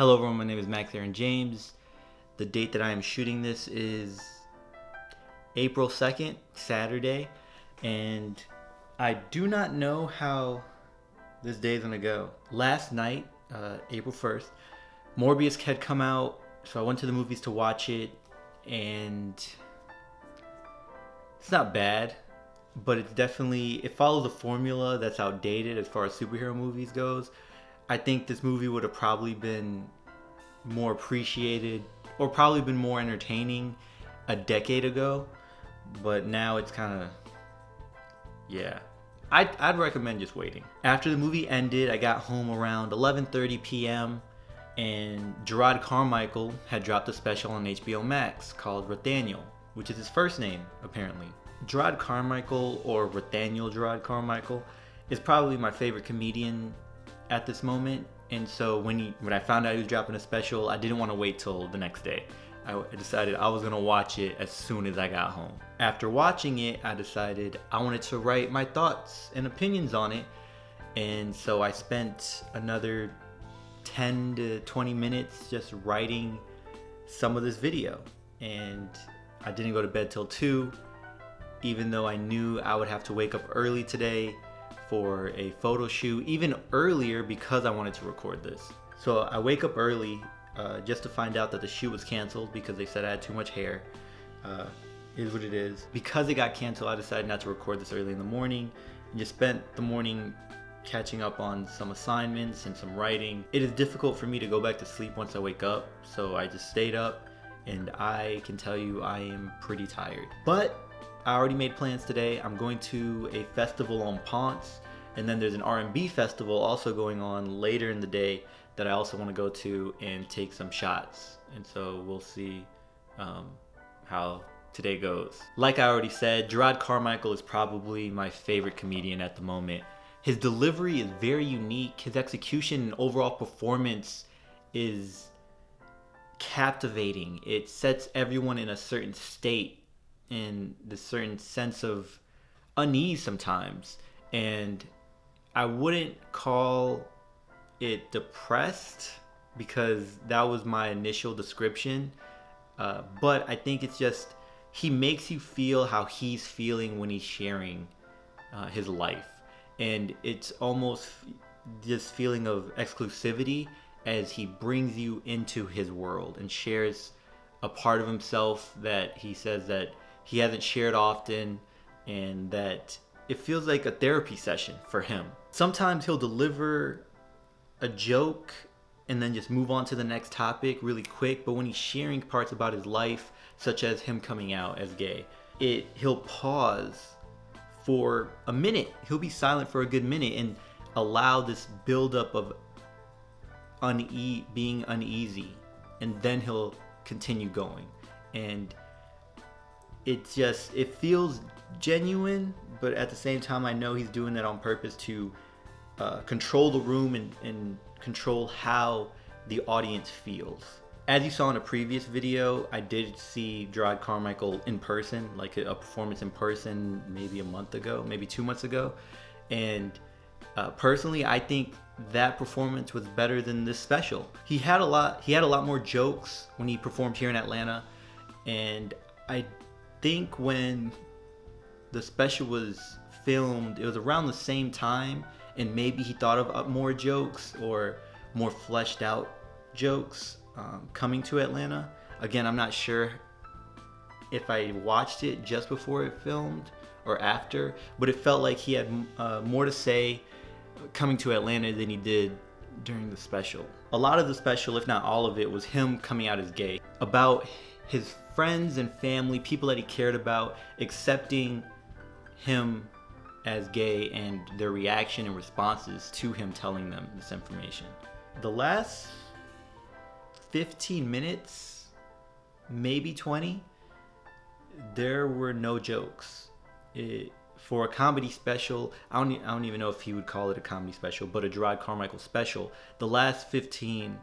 Hello everyone, my name is Max Aaron James. The date that I am shooting this is April 2nd, Saturday, and I do not know how this day is going to go. Last night, April 1st, Morbius had come out, so I went to the movies to watch it, and it's not bad, but it follows a formula that's outdated as far as superhero movies goes. I think this movie would have probably been more appreciated or probably been more entertaining a decade ago, but now it's kind of, yeah. I'd recommend just waiting. After the movie ended, I got home around 11:30 p.m. and Jerrod Carmichael had dropped a special on HBO Max called Rothaniel, which is his first name, apparently. Jerrod Carmichael, or Rothaniel Jerrod Carmichael, is probably my favorite comedian at this moment, and so when I found out he was dropping a special, I didn't want to wait till the next day. I decided I was going to watch it as soon as I got home. After watching it, I decided I wanted to write my thoughts and opinions on it, and so I spent another 10 to 20 minutes just writing some of this video, and I didn't go to bed till 2, even though I knew I would have to wake up early today for a photo shoot, even earlier because I wanted to record this. So I wake up early just to find out that the shoot was canceled because they said I had too much hair. Is what it is. Because it got canceled, I decided not to record this early in the morning and just spent the morning catching up on some assignments and some writing. It is difficult for me to go back to sleep once I wake up, so I just stayed up, and I can tell you I am pretty tired. But I already made plans today. I'm going to a festival on Ponce, and then there's an R&B festival also going on later in the day that I also want to go to and take some shots. And so we'll see how today goes. Like I already said, Jerrod Carmichael is probably my favorite comedian at the moment. His delivery is very unique. His execution and overall performance is captivating. It sets everyone in a certain state and this certain sense of unease sometimes, and I wouldn't call it depressed because that was my initial description, but I think it's just he makes you feel how he's feeling when he's sharing his life, and it's almost this feeling of exclusivity as he brings you into his world and shares a part of himself that he says that he hasn't shared often, and that it feels like a therapy session for him. Sometimes he'll deliver a joke and then just move on to the next topic really quick, but when he's sharing parts about his life, such as him coming out as gay, he'll pause for a minute. He'll be silent for a good minute and allow this buildup of being uneasy, and then he'll continue going. And it feels genuine, but at the same time I know he's doing that on purpose to control the room and control how the audience feels. As you saw in a previous video, I did see Jerrod Carmichael in person, like a performance in person maybe a month ago, maybe 2 months ago, and personally I think that performance was better than this special. He had a lot more jokes when he performed here in Atlanta, and I think when the special was filmed, it was around the same time, and maybe he thought of more jokes or more fleshed out jokes coming to Atlanta. Again, I'm not sure if I watched it just before it filmed or after, but it felt like he had more to say coming to Atlanta than he did during the special. A lot of the special, if not all of it, was him coming out as gay, about his friends and family, people that he cared about, accepting him as gay and their reaction and responses to him telling them this information. The last 15 minutes, maybe 20, there were no jokes. For a comedy special, I don't even know if he would call it a comedy special, but a Jerrod Carmichael special, the last 15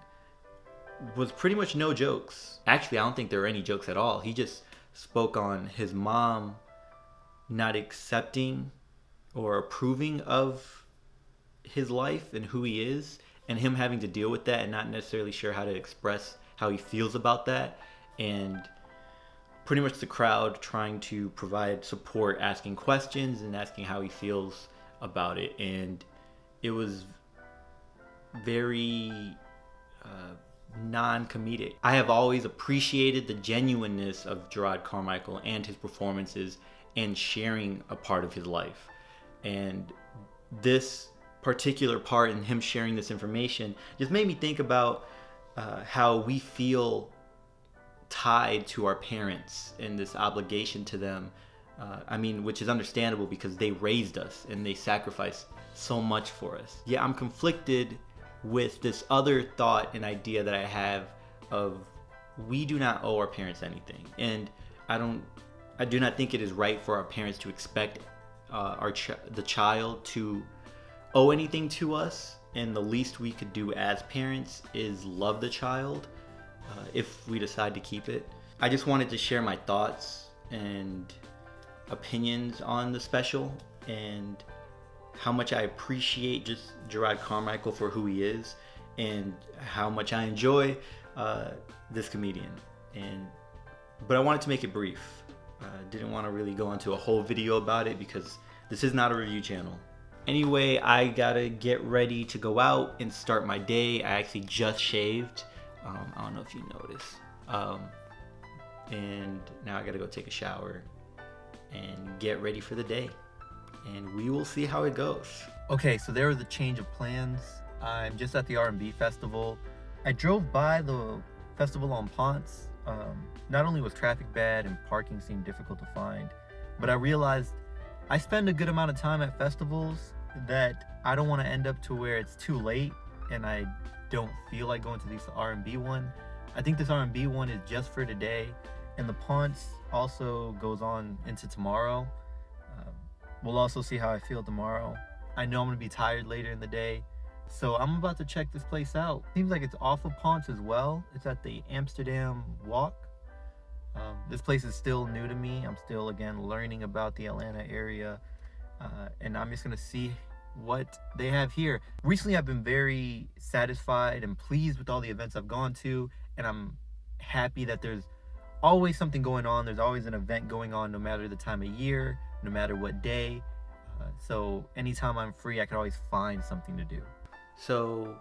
was pretty much no jokes. Actually, I don't think there were any jokes at all. He just spoke on his mom not accepting or approving of his life and who he is, and him having to deal with that and not necessarily sure how to express how he feels about that, and pretty much the crowd trying to provide support, asking questions and asking how he feels about it. And it was very non-comedic. I have always appreciated the genuineness of Jerrod Carmichael and his performances and sharing a part of his life. And this particular part and him sharing this information just made me think about how we feel tied to our parents and this obligation to them. Which is understandable because they raised us and they sacrificed so much for us. Yeah, I'm conflicted with this other thought and idea that I have of we do not owe our parents anything. And I do not think it is right for our parents to expect the child to owe anything to us. And the least we could do as parents is love the child if we decide to keep it. I just wanted to share my thoughts and opinions on the special and how much I appreciate just Jerrod Carmichael for who he is and how much I enjoy this comedian. But I wanted to make it brief. Didn't want to really go into a whole video about it because this is not a review channel. Anyway, I gotta get ready to go out and start my day. I actually just shaved. I don't know if you noticed. And now I gotta go take a shower and get ready for the day. And we will see how it goes. Okay, so there was a change of plans. I'm just at the R&B festival. I drove by the festival on Ponce. Not only was traffic bad and parking seemed difficult to find, but I realized I spend a good amount of time at festivals that I don't want to end up to where it's too late and I don't feel like going to this R&B one. I think this R&B one is just for today, and the Ponce also goes on into tomorrow. We'll also see how I feel tomorrow. I know I'm gonna be tired later in the day, so I'm about to check this place out. Seems like it's off of Ponce as well. It's at the Amsterdam Walk. This place is still new to me. I'm still, again, learning about the Atlanta area, and I'm just gonna see what they have here. Recently, I've been very satisfied and pleased with all the events I've gone to, and I'm happy that there's always something going on. There's always an event going on, no matter the time of year, no matter what day. So anytime I'm free, I can always find something to do. So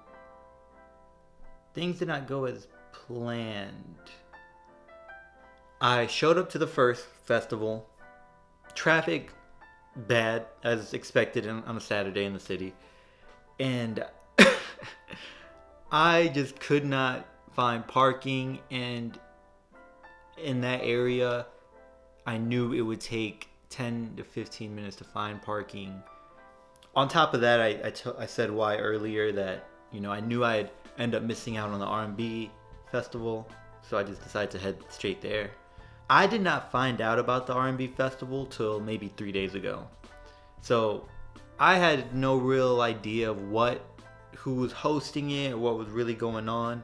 things did not go as planned. I showed up to the first festival. Traffic bad as expected on a Saturday in the city. And I just could not find parking, and in that area I knew it would take 10 to 15 minutes to find parking. On top of that, I said why earlier that, I knew I'd end up missing out on the R&B festival, so I just decided to head straight there. I did not find out about the R&B festival till maybe 3 days ago. So I had no real idea of who was hosting it or what was really going on.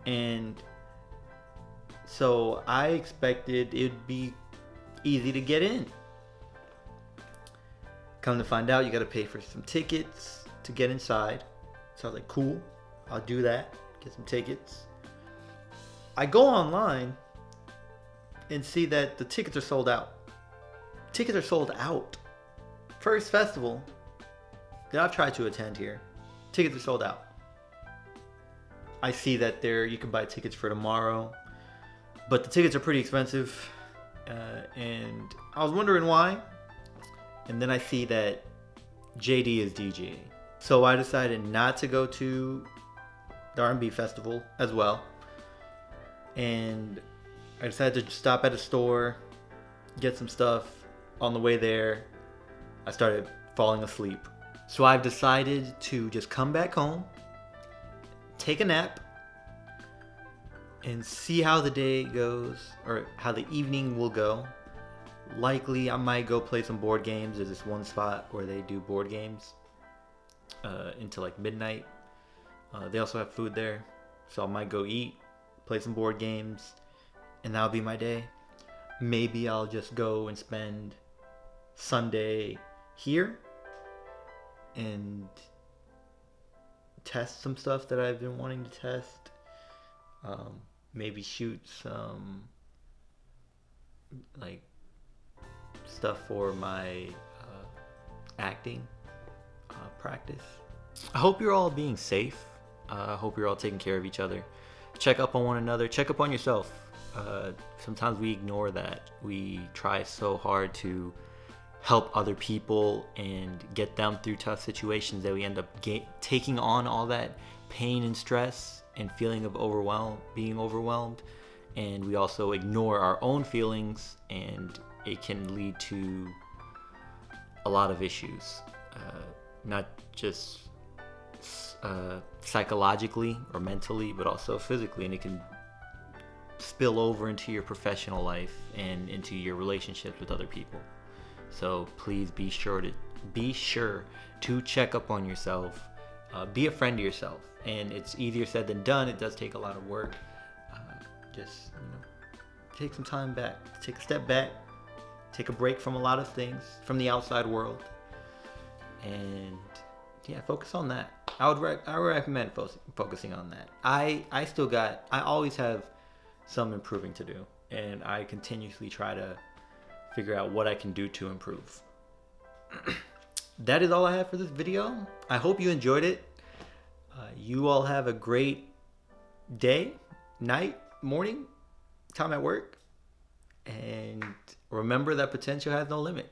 And so I expected it'd be easy to get in. Come to find out, you got to pay for some tickets to get inside. So I was like, cool, I'll do that. Get some tickets. I go online and see that the tickets are sold out. Tickets are sold out. First festival that I've tried to attend here, tickets are sold out. I see that you can buy tickets for tomorrow, but the tickets are pretty expensive, and I was wondering why. And then I see that JD is DJing. So I decided not to go to the R&B festival as well. And I decided to stop at a store, get some stuff. On the way there, I started falling asleep. So I've decided to just come back home, take a nap, and see how the day goes, or how the evening will go. Likely, I might go play some board games. There's this one spot where they do board games until like midnight. They also have food there, so I might go eat, play some board games, and that'll be my day. Maybe I'll just go and spend Sunday here and test some stuff that I've been wanting to test. Maybe shoot some like stuff for my acting practice. I hope you're all being safe. I hope you're all taking care of each other. Check up on one another. Check up on yourself. Sometimes we ignore that. We try so hard to help other people and get them through tough situations that we end up taking on all that pain and stress and feeling of being overwhelmed. And we also ignore our own feelings, and it can lead to a lot of issues, not just psychologically or mentally, but also physically, and it can spill over into your professional life and into your relationships with other people. So please be sure to check up on yourself. Be a friend to yourself, and it's easier said than done. It does take a lot of work. Just take some time back, take a step back, take a break from a lot of things, from the outside world, and focus on that. I would recommend focusing on that. I always have some improving to do, and I continuously try to figure out what I can do to improve. That is all I have for this video. I hope you enjoyed it. You all have a great day, night, morning, time at work, and remember that potential has no limit.